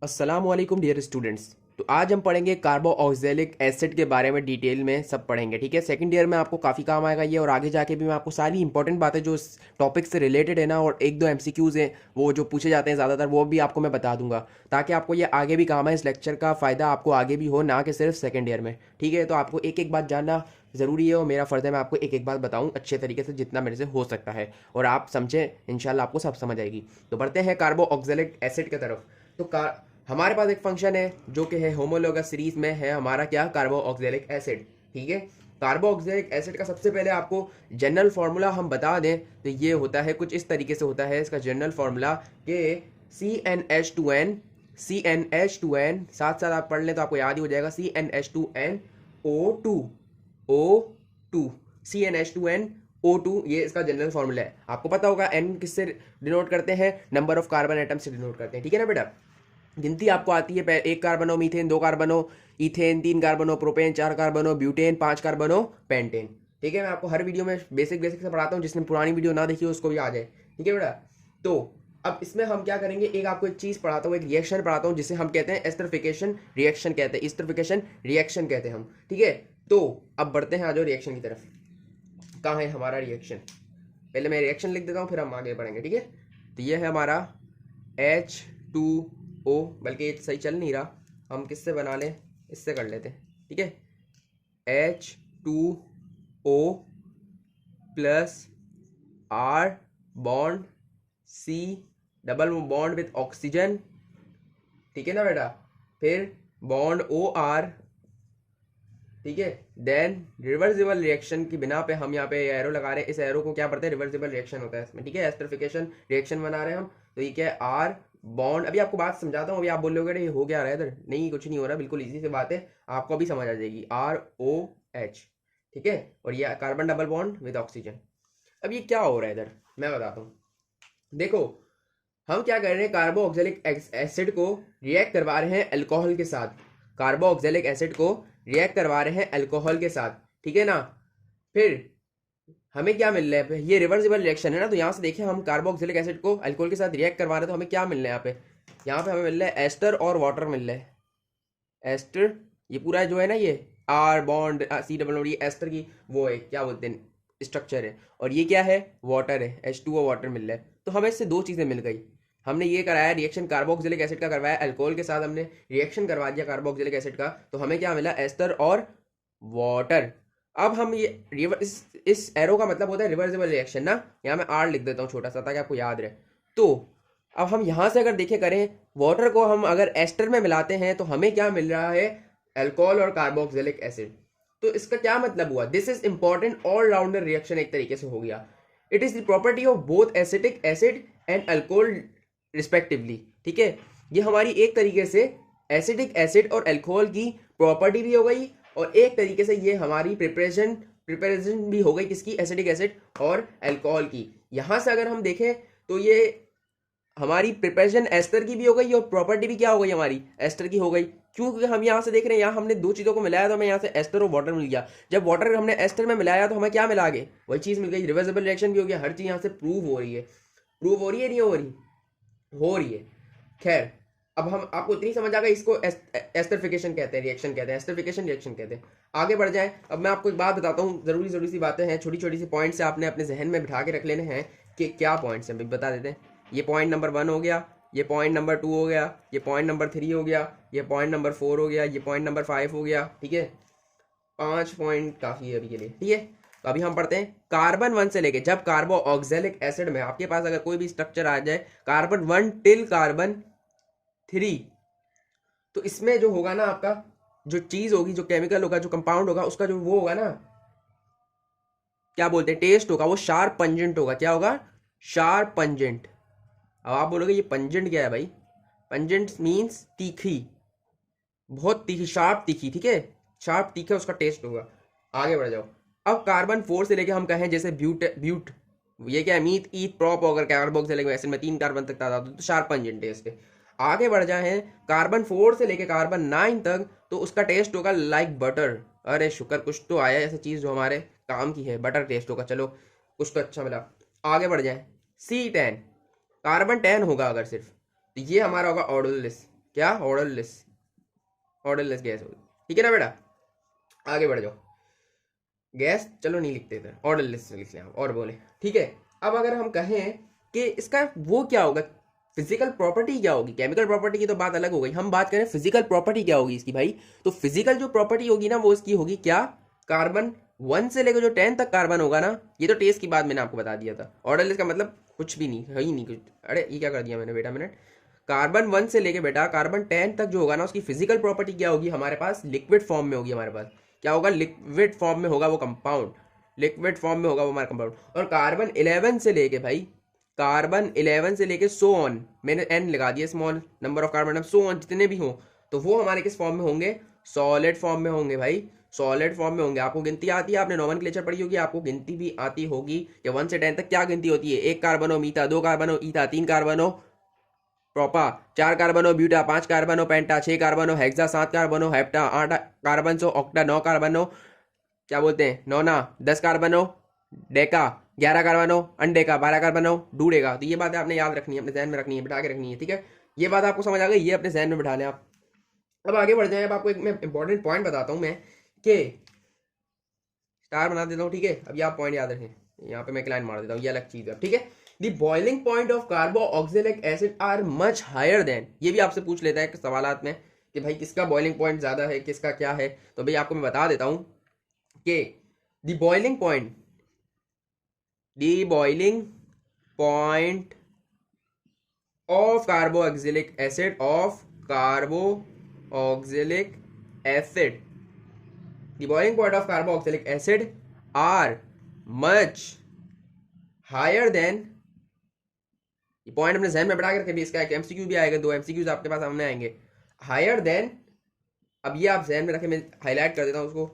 अस्सलाम वालेकुम dear students. तो आज हम पढ़ेंगे कार्बोक्सिलिक एसिड के बारे में, डिटेल में सब पढ़ेंगे। ठीक है, सेकंड ईयर में आपको काफ़ी काम आएगा ये, और आगे जाके भी मैं आपको सारी इंपॉर्टेंट बातें जो इस टॉपिक से रिलेटेड है ना, और एक दो एमसीक्यूज़ हैं वो जो पूछे जाते हैं ज़्यादातर, वो भी आपको मैं बता दूंगा, ताकि आपको ये आगे भी काम है। इस लेक्चर का फ़ायदा आपको आगे भी हो, ना कि सिर्फ सेकेंड ईयर में। ठीक है, तो आपको एक एक बात जानना ज़रूरी है, और मेरा फ़र्ज़ है मैं आपको एक एक बात बताऊँ अच्छे तरीके से, जितना मेरे से हो सकता है, और आप समझें, इंशाल्लाह आपको सब समझ आएगी। तो बढ़ते हैं कार्बोक्सिलिक एसिड की तरफ। तो हमारे पास एक फंक्शन है जो कि है होमोलोगस सीरीज में है हमारा क्या, कार्बोक्सिलिक एसिड। ठीक है, कार्बोक्सिलिक एसिड का सबसे पहले आपको जनरल फार्मूला हम बता दें तो ये होता है, कुछ इस तरीके से होता है इसका जनरल फार्मूला कि CnH2n साथ साथ आप पढ़ लें तो आपको याद ही हो जाएगा, CnH2nO2 CnH2nO2, ये इसका जनरल फार्मूला है। आपको पता होगा n किससे डिनोट करते हैं, नंबर ऑफ कार्बन एटम से डिनोट करते हैं। ठीक है ना बेटा, गिनती आपको आती है, एक कार्बनो मीथेन, दो कार्बनो इथेन, तीन कार्बनो प्रोपेन, चार कार्बनो ब्यूटेन, पांच कार्बनो पेंटेन। ठीक है, मैं आपको हर वीडियो में बेसिक बेसिक से पढ़ाता हूँ, जिसने पुरानी वीडियो ना देखी हो उसको भी आ जाए। ठीक है बेटा, तो अब इसमें हम क्या करेंगे, एक आपको एक चीज पढ़ाता हूँ, एक रिएक्शन पढ़ाता हूँ, जिसे हम कहते हैं एस्टरिफिकेशन रिएक्शन कहते हैं, एस्टरिफिकेशन रिएक्शन कहते हैं हम। ठीक है, तो अब बढ़ते हैं, आ जाओ रिएक्शन की तरफ। कहाँ है हमारा रिएक्शन, पहले मैं रिएक्शन लिख देता हूँ फिर हम आगे बढ़ेंगे। ठीक है, तो ये है हमारा H2O, बल्कि ये सही चल नहीं रहा, हम किससे बना लें, इससे कर लेते हैं। ठीक है, H2O plus R bond C double bond with oxygen. ठीक है ना बेटा, फिर बॉन्ड OR। ठीक है, देन रिवर्सिबल रिएक्शन की बिना पे हम यहाँ पे एरो लगा रहे हैं, इस एरो को क्या पढ़ते हैं, रिवर्सिबल रिएक्शन होता है इसमें। ठीक है, एस्टरिफिकेशन रिएक्शन बना रहे हैं हम, तो ये क्या है, आर बॉन्ड। अभी आपको बात समझाता हूँ, अभी आप बोल लोगे ये हो क्या रहा है इधर, नहीं कुछ नहीं हो रहा, बिल्कुल इजी से बात है, आपको अभी समझ आ जाएगी। ROH, ठीक है, और ये carbon double bond with oxygen. अब ये क्या हो रहा है इधर, मैं बताता हूँ। देखो, हम क्या कर रहे हैं, कार्बोक्सिलिक एसिड को रिएक्ट करवा रहे हैं अल्कोहल के साथ, कार्बोक्सिलिक एसिड को रिएक्ट करवा रहे हैं अल्कोहल के साथ। ठीक है ना, फिर हमें क्या मिल रहा है, ये रिवर्सिबल रिएक्शन है ना, तो यहाँ से देखिए हम कार्बोक्सिलिक एसिड को अल्कोहल के साथ रिएक्ट करवा रहे हैं, तो हमें क्या मिल रहा है यहाँ पे हमें मिल रहा है एस्टर और वाटर मिल रहा है। एस्टर, ये पूरा जो है ना, ये आर बॉन्ड C डबल, ये एस्टर की वो है, क्या बोलते हैं, स्ट्रक्चर है, और ये क्या है, वाटर है, H2O वाटर मिल रहा है। तो हमें इससे दो चीज़ें मिल गई, हमने ये कराया रिएक्शन कार्बोक्सिलिक एसिड का करवाया अल्कोहल के साथ, हमने रिएक्शन करवा दिया कार्बोक्सिलिक एसिड का, तो हमें क्या मिला, एस्टर और वाटर। अब हम ये इस एरो का मतलब होता है रिवर्सिबल रिएक्शन ना, यहाँ मैं R लिख देता हूँ छोटा सा ताकि आपको याद रहे। तो अब हम यहाँ से अगर देखें करें, वाटर को हम अगर एस्टर में मिलाते हैं तो हमें क्या मिल रहा है, अल्कोहल और कार्बोक्सिलिक एसिड। तो इसका क्या मतलब हुआ, this is important all rounder reaction एक तरीके से हो गया। It is the property of both acetic acid and alcohol respectively. ठीक है, ये हमारी एक तरीके से एसिडिक एसिड और अल्कोहल की प्रॉपर्टी भी हो गई, और एक तरीके से ये हमारी प्रिपरेशन भी हो गई, किसकी, एसिडिक एसिड और अल्कोहल की। यहां से अगर हम देखें तो ये हमारी प्रिपरेशन एस्टर की भी हो गई, और प्रॉपर्टी भी क्या हो गई, हमारी एस्टर की हो गई। क्योंकि हम यहाँ से देख रहे हैं, यहाँ हमने दो चीज़ों को मिलाया तो हमें यहाँ से एस्टर और वाटर मिल गया। जब वाटर हमने एस्टर में मिलाया तो हमें क्या मिला, आगे वही चीज़ मिल गई, रिवर्सिबल रिएक्शन भी हो गया, हर चीज़ यहाँ से प्रूव हो रही है। प्रूव हो रही है, नहीं हो रही, हो रही है। खैर, अब हम आपको इतनी समझ आ गई, इसको एस्टरिफिकेशन कहते हैं, रिएक्शन कहते हैं, एस्टरिफिकेशन रिएक्शन कहते हैं। आगे बढ़ जाए, अब मैं आपको एक बात बताता हूँ, जरूरी जरूरी सी बातें हैं, छोटी छोटी सी पॉइंट्स से आपने अपने जहन में बिठा के रख लेने हैं कि क्या पॉइंट्स हैं, बता देते हैं। ये पॉइंट नंबर 1 हो गया, ये पॉइंट नंबर 2 हो गया, ये पॉइंट नंबर 3 हो गया, ये पॉइंट नंबर 4 हो गया, ये पॉइंट नंबर 5 हो गया। ठीक है, 5 पॉइंट काफ़ी है अभी के लिए। ठीक है, तो अभी हम पढ़ते हैं कार्बन 1 से लेके, जब कार्बोक्सिलिक एसिड में आपके पास अगर कोई भी स्ट्रक्चर आ जाए, कार्बन 1 टिल कार्बन 3, तो इसमें जो होगा ना, आपका जो चीज होगी, जो केमिकल होगा, जो कंपाउंड होगा, उसका जो वो होगा ना, क्या बोलते हैं, टेस्ट होगा, वो शार्प पंजेंट होगा। क्या होगा, शार्प पंजेंट। अब आप बोलोगे ये पंजेंट क्या है भाई, पंजेंट मीन्स तीखी, बहुत तीखी, शार्प तीखी। ठीक है, शार्प तीखा उसका टेस्ट होगा। आगे बढ़ जाओ, अब कार्बन 4 से लेके हम कहें जैसे ब्यूट ब्यूट, ये क्या है, मीथ ईथ प्रॉप, अगर कार्बोक्सिलिक एसिड में 3 कार्बन तक तादाद हो तो शार्प पंजेंट है इसके। आगे बढ़ जाए कार्बन 4 से लेके कार्बन 9 तक, तो उसका टेस्ट होगा लाइक बटर। अरे शुक्र, कुछ तो आया ऐसा चीज़ जो हमारे काम की है, बटर टेस्ट होगा, चलो कुछ तो अच्छा मिला। आगे बढ़ जाए, C10, कार्बन 10 होगा अगर सिर्फ, तो ये हमारा होगा ऑर्डरलेस। क्या, ऑर्डरलेस गैस होगी। ठीक है ना बेटा, आगे बढ़ जाओ। गैस चलो नहीं लिखते थे, ऑर्डरलेस लिख लें आप और बोले। ठीक है, अब अगर हम कहें कि इसका वो क्या होगा, फिजिकल प्रॉपर्टी क्या होगी, केमिकल प्रॉपर्टी की तो बात अलग हो गई, हम बात करें फिजिकल प्रॉपर्टी क्या होगी इसकी भाई। तो फिजिकल जो प्रॉपर्टी होगी ना वो इसकी होगी क्या, कार्बन 1 से लेकर जो 10 तक कार्बन होगा ना, ये तो टेस्ट की बात मैंने आपको बता दिया था। ऑर्डरलेस का मतलब कुछ भी नहीं है ही नहीं कुछ। अरे ये क्या कर दिया मैंने बेटा, मिनट। कार्बन 1 से लेके बेटा कार्बन 10 तक जो होगा ना, उसकी फिजिकल प्रॉपर्टी क्या होगी हमारे पास, लिक्विड फॉर्म में होगी हमारे पास। क्या होगा, लिक्विड फॉर्म में होगा वो कंपाउंड, लिक्विड फॉर्म में होगा वो हमारा कंपाउंड। और कार्बन 11 से लेके भाई, कार्बन 11 से लेके सो ऑन, मैंने एन लगा दिया, small number of carbon, so on जितने भी हों, तो वो हमारे किस फॉर्म में होंगे, सॉलिड फॉर्म में होंगे भाई, सॉलिड फॉर्म में होंगे। आपको गिनती आती है, आपने नोमेनक्लेचर पढ़ी होगी, आपको गिनती भी आती होगी कि 1 से 10 तक क्या गिनती होती है, 1 कार्बन हो मीथा, 2 कार्बन हो ईथा, 3 कार्बन हो प्रोपा, 4 कार्बन हो ब्यूटा, 5 कार्बन हो पेंटा, 6 कार्बन हो हेक्सा, 7 कार्बन हो हेप्टा, 8 कार्बन हो ऑक्टा, 9 कार्बन हो क्या बोलते हैं नोना, 10 कार्बन हो डेका, 11 कार्बन हो अंडेका, 12 कार्बन हो डूडेगा। तो ये बातें आपने याद रखनी है, अपने जहन में रखनी है, बिठा के रखनी है। ठीक है, ये बात आपको समझ आ गई, ये अपने जहन में बिठा लें आप। अब आगे बढ़ जाए, अब आपको एक मैं इंपॉर्टेंट पॉइंट बताता हूँ मैं, कि स्टार बना देता हूँ। ठीक है, अब ये आप पॉइंट याद रखें, यहाँ पे मैं एक लाइन मार देता हूँ, ये अलग चीज है। ठीक है, the boiling point of carboxylic acid are much higher than, ये भी आपसे पूछ लेता है सवालात में कि भाई किसका बॉइलिंग पॉइंट ज्यादा है, किसका क्या है। तो भाई आपको मैं बता देता हूँ कि the boiling point, the boiling point of carboxylic acid, of carboxylic acid, the boiling point of carboxylic acid are much higher than, ये पॉइंट अपने जहन में बढ़ा करके भी, इसका एक एमसीक्यू भी आएगा, 2 एमसीक्यूज आपके पास सामने आएंगे, हायर देन। अब ये आप जहन में रखें, मैं हाईलाइट कर देता हूँ उसको।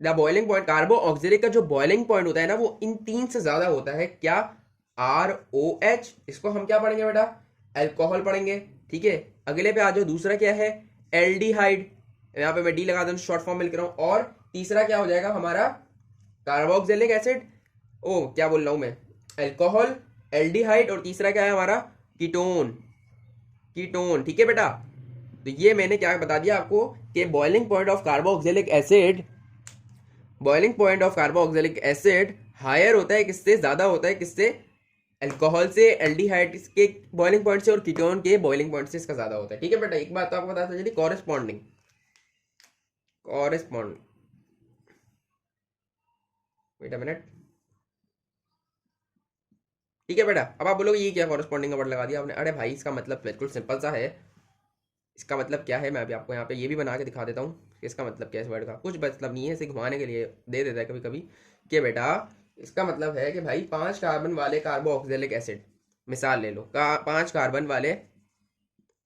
द बॉइलिंग पॉइंट, कार्बोक्सिलिक का जो बॉइलिंग पॉइंट होता है ना, वो इन 3 से ज्यादा होता है। क्या, ROH, इसको हम क्या पढ़ेंगे बेटा, अल्कोहल पढ़ेंगे। ठीक है, अगले पे आ जाओ, दूसरा क्या है, एल्डिहाइड, यहाँ पे मैं डी लगा दूं, शॉर्ट फॉर्म में लिख रहा हूं। और तीसरा क्या हो जाएगा हमारा, कार्बोक्सिलिक एसिड, ओ क्या बोल रहा हूं मैं, अल्कोहल, एल्डिहाइड, और तीसरा क्या है हमारा, कीटोन, कीटोन। ठीक है बेटा, तो ये मैंने क्या बता दिया आपको कि boiling point of carboxylic acid, boiling point of carboxylic acid higher होता है, किससे ज्यादा होता है, किससे, अल्कोहल से, एल्डिहाइड के बॉइलिंग पॉइंट से, और कीटोन के बॉइलिंग पॉइंट से इसका ज्यादा होता है। ठीक है बेटा, एक बात तो आपको पता चली, corresponding, correspond, wait a minute. ठीक है बेटा, अब आप बोलोगे ये क्या कॉरेस्पॉन्डिंग का वर्ड लगा दिया आपने, अरे भाई इसका मतलब बिल्कुल सिंपल सा है। इसका मतलब क्या है, मैं अभी आपको यहाँ पे ये भी बना के दिखा देता हूँ कि इसका मतलब क्या है। इस वर्ड का कुछ मतलब नहीं है, इसे घुमाने के लिए दे देता है कभी कभी कि बेटा इसका मतलब है कि भाई 5 कार्बन वाले कार्बोक्सिलिक एसिड, मिसाल ले लो, 5 कार्बन वाले,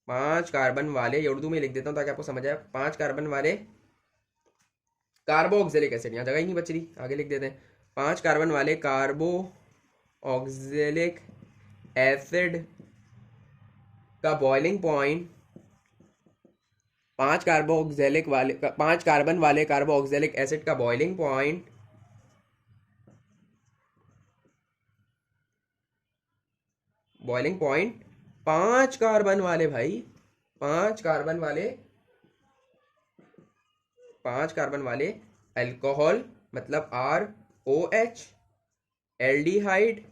5 कार्बन वाले, ये उर्दू में लिख देता हूँ ताकि आपको समझ आए, 5 कार्बन वाले कार्बोक्सिलिक एसिड, यहाँ जगह ही नहीं बच रही, आगे लिख देते हैं, 5 कार्बन वाले कार्बोक्सिलिक एसिड का बॉइलिंग पॉइंट, 5 कार्बोक्सिलिक वाले, 5 कार्बन वाले कार्बोक्सिलिक एसिड का boiling point, boiling point 5 carbon वाले भाई, 5 कार्बन वाले, 5 कार्बन वाले अल्कोहल मतलब ROH, एल्डिहाइड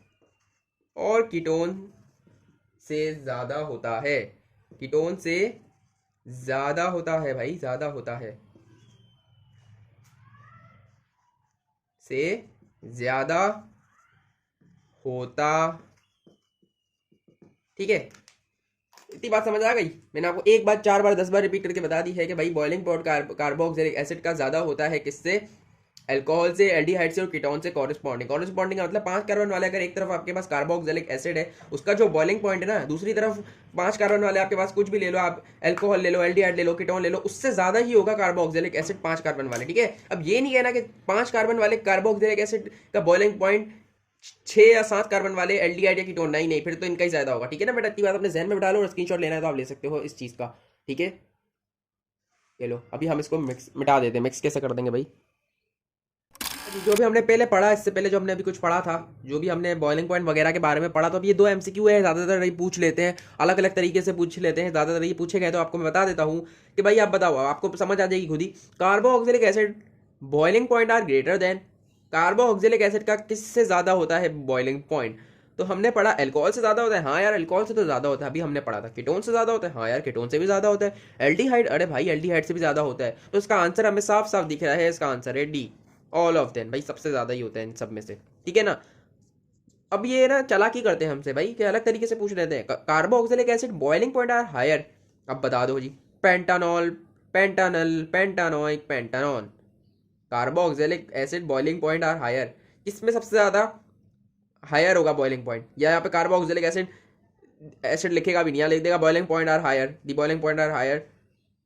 और कीटोन से ज्यादा होता है, कीटोन से ज्यादा होता है भाई, ज्यादा होता है, से ज्यादा होता। ठीक है, इतनी बात समझ आ गई। मैंने आपको एक बार 4 बार 10 बार रिपीट करके बता दी है कि भाई बॉइलिंग पॉइंट कार्बोक्सिलिक एसिड का ज्यादा होता है किससे, अल्कोहल से, एल्डिहाइड से और कीटोन से। कॉरेस्पॉन्डिंग, कॉरेस्पॉन्डिंग का मतलब 5 कार्बन वाले अगर एक तरफ आपके पास कार्बोक्सिलिक एसिड है, उसका जो बॉइलिंग पॉइंट है ना, दूसरी तरफ 5 कार्बन वाले आपके पास कुछ भी ले लो आप, अल्कोहल ले लो, एल्डिहाइड ले लो, कीटोन ले लो, उससे ज्यादा ही होगा कार्बोक्सिलिक एसिड 5 कार्बन वाले। ठीक है, अब ये नहीं कहना कि 5 कार्बन वाले कार्बोक्सिलिक एसिड का बॉइलिंग पॉइंट 6 या 7 कार्बन वाले एल्डिहाइड या कीटोन, नहीं नहीं, फिर तो इनका ही ज्यादा होगा। ठीक है ना बेटा, इतनी बात अपने जहन में बिठा लो, और स्क्रीनशॉट लेना है तो आप ले सकते हो इस चीज का। ठीक है, ये लो, अभी हम इसको मिक्स मिटा देते हैं, मिक्स कैसे कर देंगे भाई। जो भी हमने पहले पढ़ा, इससे पहले जो हमने अभी कुछ पढ़ा था, जो भी हमने बॉइलिंग पॉइंट वगैरह के बारे में पढ़ा, तो अब ये 2 एमसीक्यू है, ज़्यादातर ये पूछ लेते हैं, अलग अलग तरीके से पूछ लेते हैं, ज़्यादातर ये पूछे गए तो आपको मैं बता देता हूँ कि भाई आप बताओ, आपको समझ आ जाएगी खुद ही। Carboxylic acid boiling point are greater than, carboxylic acid का किससे ज़्यादा होता है बॉइलिंग पॉइंट? तो हमने पढ़ा अल्कोहल से ज़्यादा होता है, हाँ यार अल्कोहल से तो ज़्यादा होता है। अभी हमने पढ़ा था कीटोन से ज़्यादा होता है, हाँ यार कीटोन से भी ज़्यादा होता है। एल्डिहाइड, अरे भाई एल्डिहाइड से भी ज़्यादा होता है। तो इसका आंसर हमें साफ साफ दिख रहा है, इसका आंसर है डी, ऑल ऑफ देम। भाई सबसे ज़्यादा ही होता है इन सब में से, ठीक है ना। अब ये ना चालाकी करते हैं हमसे भाई कि अलग तरीके से पूछ लेते हैं, carboxylic acid boiling point are higher. अब बता दो जी, pentanol, pentanal, pentanoic, pentanone. Carboxylic acid boiling point are higher, किसमें सबसे ज़्यादा हायर होगा बॉइलिंग पॉइंट? या यहाँ पे कार्बोक्सिलिक एसिड एसिड लिखेगा भी नहीं, यहाँ लिख देगा boiling point are higher, the boiling point are higher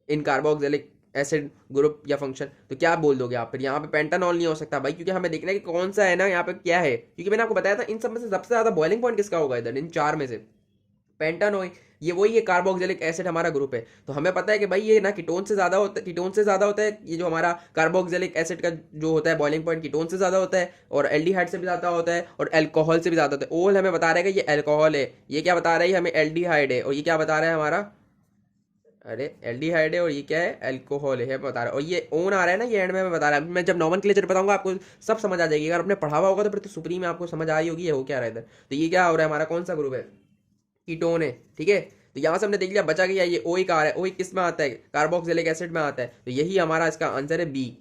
in carboxylic acid group या फंक्शन। तो क्या बोल दोगे आप फिर? यहाँ पे पेंटानॉल नहीं हो सकता भाई, क्योंकि हमें देखना है कि कौन सा है ना यहाँ पे क्या है, क्योंकि मैंने आपको बताया था इन सब में से सबसे ज्यादा बॉइलिंग पॉइंट किसका होगा इधर, इन 4 में से पेंटानोइक। ये वही है कार्बोक्सिलिक एसिड हमारा ग्रुप है। तो हमें पता है कि भाई ये ना कीटोन से ज्यादा होता है, कीटोन से ज्यादा होता है ये जो हमारा कार्बोक्सिलिक एसिड का जो होता है बॉइलिंग पॉइंट, कीटोन से ज्यादा होता है, और एल्डिहाइड से भी ज्यादा होता है, और अल्कोहल से भी ज्यादा होता है। ओल हमें बता रहा है कि ये अल्कोहल है, ये क्या बता रहा है हमें, एल्डिहाइड है, और ये क्या बता रहा है हमारा, अरे एल्डिहाइड है, और ये क्या है, अल्कोहल है बता रहा है। और ये ओन आ रहा है ना, ये एंड में बता रहा है। मैं जब नॉमेनक्लेचर बताऊंगा आपको सब समझ आ जाएगी, अगर आपने पढ़ा हुआ होगा तो फिर तो सुप्रीम में आपको समझ आई होगी ये हो क्या रहा है इधर। तो ये क्या हो रहा है, हमारा कौन सा ग्रुप है, कीटोन है, ठीक है। तो यहाँ से हमने देख लिया बचा गया ये ओइक आ रहा है, ओइक किस में आता है, कार्बोक्सिलिक एसिड में आता है। तो यही हमारा इसका आंसर है बी,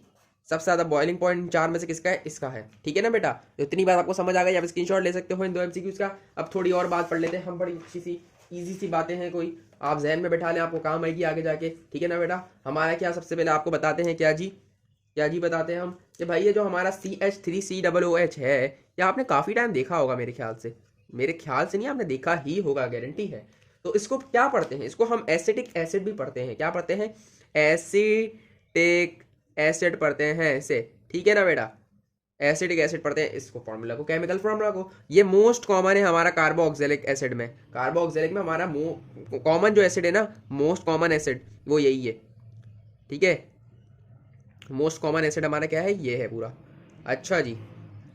सबसे ज्यादा बॉइलिंग पॉइंट 4 में से किसका है, इसका है, ठीक है ना बेटा। तो इतनी बात आपको समझ आ गई, आप स्क्रीनशॉट ले सकते हो इन 2 एमसीक्यूज का। अब थोड़ी और बात पढ़ लेते हैं हम, बड़ी अच्छी सी इजी सी बातें हैं, कोई आप जहन में बैठा लें, आपको काम आएगी आगे जाके, ठीक है ना बेटा। हमारा क्या, सबसे पहले आपको बताते हैं क्या जी, क्या जी बताते हैं हम कि भाई ये जो हमारा CH3COOH है, ये आपने काफ़ी टाइम देखा होगा मेरे ख्याल से, मेरे ख्याल से नहीं आपने देखा ही होगा, गारंटी है। तो इसको क्या पढ़ते हैं, इसको हम एसिटिक एसिड भी पढ़ते हैं, क्या पढ़ते हैं, एसिटिक एसिड पढ़ते हैं ऐसे, ठीक है ना बेटा। एसिटिक एसिड पढ़ते हैं इसको, फॉर्मूला को, केमिकल फॉर्मूला को। ये मोस्ट कॉमन है हमारा कार्बोक्सिलिक एसिड में, कार्बोक्सिलिक में हमारा कॉमन जो एसिड है ना, मोस्ट कॉमन एसिड वो यही है, ठीक है। मोस्ट कॉमन एसिड हमारा क्या है, ये है पूरा। अच्छा जी,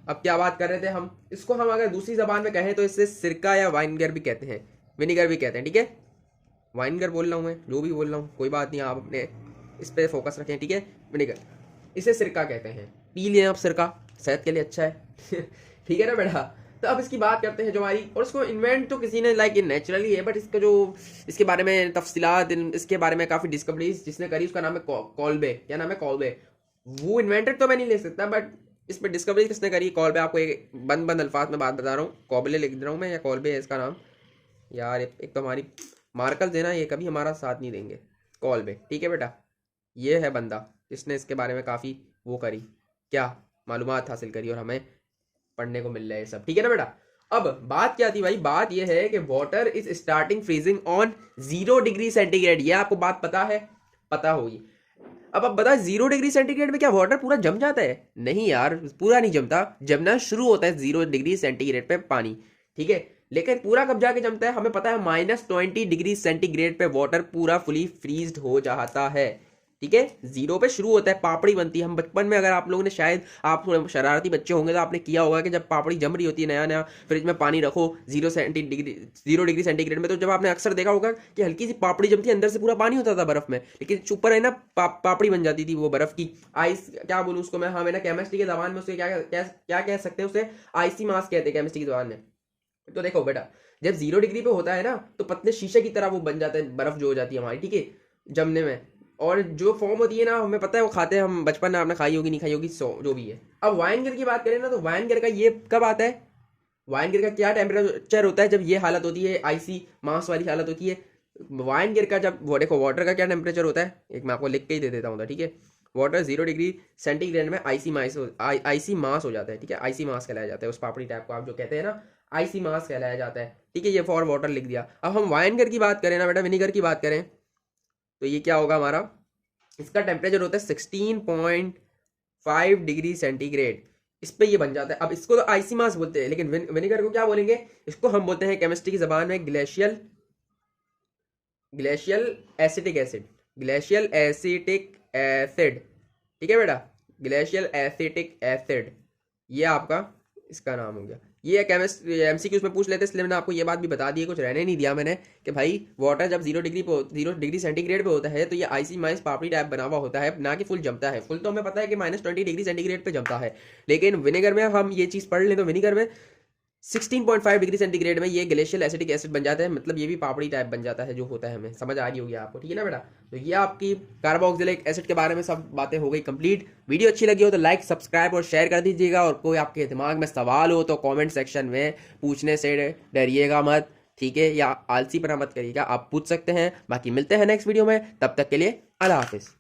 अब क्या बात कर रहे थे हम, इसको हम अगर दूसरी जबान में कहें तो इससे सिरका या वाइनगर भी कहते हैं, विनीगर भी कहते हैं, ठीक है। वाइनगर बोल रहा हूँ मैं, जो भी बोल रहा हूँ कोई बात नहीं, आप अपने इस पर फोकस रखें, ठीक है। विनीगर, इसे सिरका कहते हैं, पी लें आप सिरका, सेहत के लिए अच्छा है ठीक है ना बेटा। तो अब इसकी बात करते हैं जो हमारी, और इसको इन्वेंट तो किसी ने लाइक नेचुरली है, बट इसका जो इसके बारे में तफसीलात, इसके बारे में काफ़ी डिस्कवरीज जिसने करी उसका नाम है कॉल्बे। क्या नाम है, कॉल्बे। वो इन्वेंटर तो मैं नहीं ले सकता, बट इस पर डिस्कवरी किसने करी, कॉल्बे। आपको एक बंद बंद अल्फाज में बात बता रहा हूँ, कॉबले लिख रहा हूँ मैं, या कॉल्बे है इसका नाम। यार एक तो हमारी मार्कल देना, ये कभी हमारा साथ नहीं देंगे, कॉल्बे, ठीक है बेटा। ये है बंदा जिसने इसके बारे में काफ़ी वो करी, क्या मालूमात हासिल करी, और हमें पढ़ने को मिल रहा है सब, ठीक है ना बेटा। अब बात क्या थी भाई, बात यह है कि water is starting freezing on 0 degree centigrade. ये आपको बात पता है, पता होगी। अब बता, 0 डिग्री सेंटीग्रेड में क्या वाटर पूरा जम जाता है? नहीं यार, पूरा नहीं जमता, जमना शुरू होता है 0 डिग्री सेंटीग्रेड पे पानी, ठीक है। लेकिन पूरा कब जाके जमता है, हमें पता है -20 डिग्री सेंटीग्रेड पे वाटर पूरा फुली फ्रीज्ड हो जाता है, ठीक है। 0 पे शुरू होता है, पापड़ी बनती है। हम बचपन में, अगर आप लोगों ने, शायद आप थोड़े शरारती बच्चे होंगे तो आपने किया होगा कि जब पापड़ी जम रही होती है, नया नया फ्रिज में पानी रखो 0 डिग्री सेंटीग्रेड में, तो जब आपने अक्सर देखा होगा कि हल्की सी पापड़ी जमती है, अंदर से पूरा पानी होता था बर्फ में, लेकिन ऊपर है ना पापड़ी बन जाती थी वो बर्फ की। आइस, क्या बोलूँ उसको मैं, हाँ मैं ना केमिस्ट्री के जबान में उसके क्या कह सकते हैं, उसे आइसी मास कहते हैं केमिस्ट्री की जबान में। तो देखो बेटा, जब 0 डिग्री पे होता है ना, तो पतले शीशे की तरह वो बन जाता है, बर्फ जो हो जाती है हमारी, ठीक है, जमने में। और जो फॉर्म होती है ना, हमें पता है वो खाते हैं हम, बचपन में आपने खाई होगी नहीं खाई होगी, जो भी है। अब वाइनगर की बात करें ना, तो वाइनगर का ये कब आता है, वाइनगर का क्या टेम्परेचर होता है जब ये हालत होती है, आइसी मास वाली हालत होती है। वाइनगर का जब, वो देखो वाटर का क्या टेम्परेचर होता है, एक मैं आपको लिख के ही दे देता हूँ, ठीक है। वाटर 0 डिग्री सेंटीग्रेड में आइसी मास हो जाता है, ठीक है। आइसी मास कहलाया जाता है उस पापड़ी टाइप को, आप जो कहते हैं ना, आइसी मास कहलाया जाता है, ठीक है। ये फॉर वाटर लिख दिया। अब हम वाइनगर की बात करें ना बेटा, विनीगर की बात करें, तो ये क्या होगा हमारा, इसका टेम्परेचर होता है 16.5 डिग्री सेंटीग्रेड, इस पे ये बन जाता है। अब इसको तो आइसी मास बोलते हैं, लेकिन विनेगर को क्या बोलेंगे, इसको हम बोलते हैं केमिस्ट्री की जबान में glacial acetic acid, glacial acetic acid, ठीक है बेटा, ग्लेशियल एसिटिक एसिड, ये आपका इसका नाम हो गया। ये केमिस्ट्री एमसीक्यूज में पूछ लेते, इसलिए मैंने आपको ये बात भी बता दी है, कुछ रहने नहीं दिया मैंने कि भाई वाटर जब 0 डिग्री सेंटीग्रेड पे होता है तो ये आइसी माइस पापड़ी टाइप बना हुआ होता है, ना कि फुल जमता है। फुल तो हमें पता है कि -20 डिग्री सेंटीग्रेड पे जमता है, लेकिन विनेगर में हम ये चीज़ पढ़ लें तो विनेगर में 16.5 डिग्री सेंटीग्रेड में ये ग्लेशियल एसिटिक एसिड बन जाता है, मतलब ये भी पापड़ी टाइप बन जाता है जो होता है, हमें समझ आ रही होगी आपको, ठीक है ना बेटा। तो ये आपकी कार्बोक्सिलिक एसिड के बारे में सब बातें हो गई कंप्लीट। वीडियो अच्छी लगी हो तो लाइक सब्सक्राइब और शेयर कर दीजिएगा, और कोई आपके दिमाग में सवाल हो तो कमेंट सेक्शन में पूछने से डरिएगा मत, ठीक है, या आलसीपना मत करिएगा, आप पूछ सकते हैं। बाकी मिलते हैं नेक्स्ट वीडियो में, तब तक के लिए अल्लाह हाफिज़।